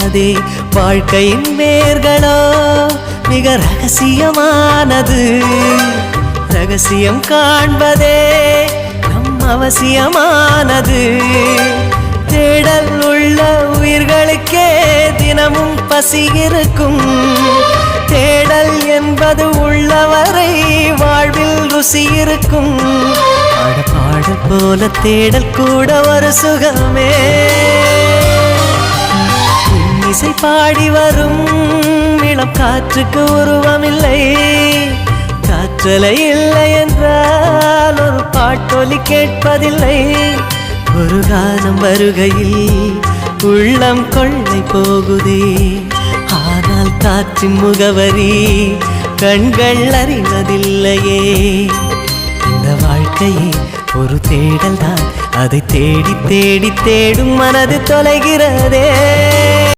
தொலைகிறதே. வாழ்க்கையின் வேர்களோ மிக ரகசியமானது. ரகசியம் காண்பதே நம் அவசியமானது. தேடல் உள்ள உயிர்களுக்கே தினமும் பசி இருக்கும். தேடல் என்பது உள்ளவரை வாழ்வில் ருசி இருக்கும். பாடல் போல தேடல் கூட ஒரு சுகமே. இசை பாடி வரும் இளம் காற்றுக்கு உருவமில்லை. காற்றலை இல்லை என்றால் ஒரு பாட்டொலி கேட்பதில்லை. ஒரு காலம் வருகையில் உள்ளம் கொள்ளை போகுதே. ஆனால் காற்றின் முகவரி கண்கள் அறிவதில்லையே. இந்த வாழ்க்கையே ஒரு தேடல் தான். அதை தேடி தேடி தேடும் மனது தொலைகிறதே.